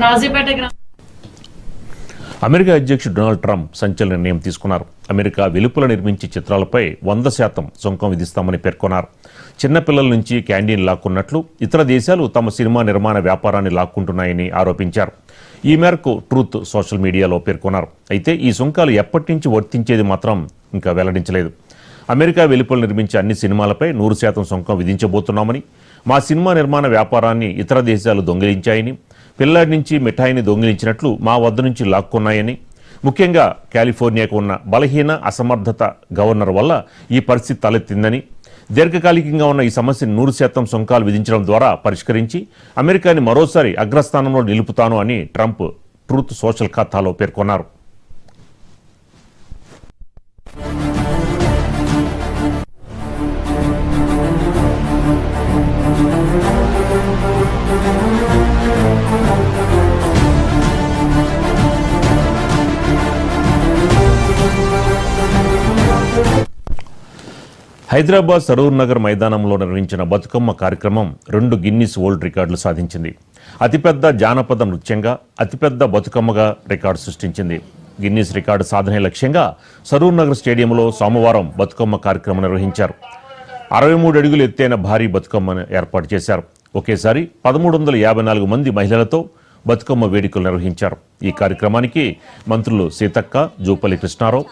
రాజీపేట గ్రామం. అమెరికా అధ్యక్షుడు Donald Trump సంచలన నిర్ణయం తీసుకున్నారు. అమెరికా వెలుపల నిర్మించే చిత్రాలపై 100% సుంకం విధిస్తామని పేర్కొన్నారు. చిన్నపిల్లల నుంచి క్యాండీని లాక్కున్నట్లు ఇతర దేశాలు తమ సినిమా నిర్మాణ వ్యాపారాన్ని లాక్కుంటున్నాయని ఆరోపించారు. ఈ మేరకు ట్రూత్ సోషల్ మీడియాలో పేర్కొన్నారు. అయితే ఈ సుంకాలు ఎప్పటి నుంచి వర్తించేది మాత్రం ఇంకా వెల్లడించలేదు. అమెరికా వెలుపల నిర్మించే అన్ని సినిమాలపై 100% సుంకం విధించబోతున్నామని, మా సినిమా నిర్మాణ వ్యాపారాన్ని ఇతర దేశాలు దొంగిలించాయని, పిల్లాడి నుంచి మిఠాయిని దొంగిలించినట్లు మా వద్ద నుంచి లాక్కున్నాయని, ముఖ్యంగా కాలిఫోర్నియాకు ఉన్న బలహీన అసమర్థత గవర్నర్ వల్ల ఈ పరిస్థితి తలెత్తిందని, దీర్ఘకాలికంగా ఉన్న ఈ సమస్యను 100% సుంకాలు విధించడం ద్వారా పరిష్కరించి అమెరికాని మరోసారి అగ్రస్థానంలో నిలుపుతాను అని ట్రంప్ ట్రూత్ సోషల్ ఖాతాలో పేర్కొన్నారు. హైదరాబాద్ సరూర్ నగర్ మైదానంలో నిర్వహించిన బతుకమ్మ కార్యక్రమం 2 గిన్నిస్ వరల్డ్ రికార్డులు సాధించింది. అతిపెద్ద జానపద నృత్యంగా, అతిపెద్ద బతుకమ్మగా రికార్డు సృష్టించింది. గిన్నిస్ రికార్డు సాధనే లక్ష్యంగా సరూర్ నగర్ స్టేడియంలో సోమవారం బతుకమ్మ కార్యక్రమం నిర్వహించారు. 63 అడుగులు ఎత్తైన భారీ బతుకమ్మను ఏర్పాటు చేశారు. ఒకేసారి 1354 మంది మహిళలతో బతుకమ్మ వేడుకలు నిర్వహించారు. ఈ కార్యక్రమానికి మంత్రులు సీతక్క, జూపల్లి కృష్ణారావు,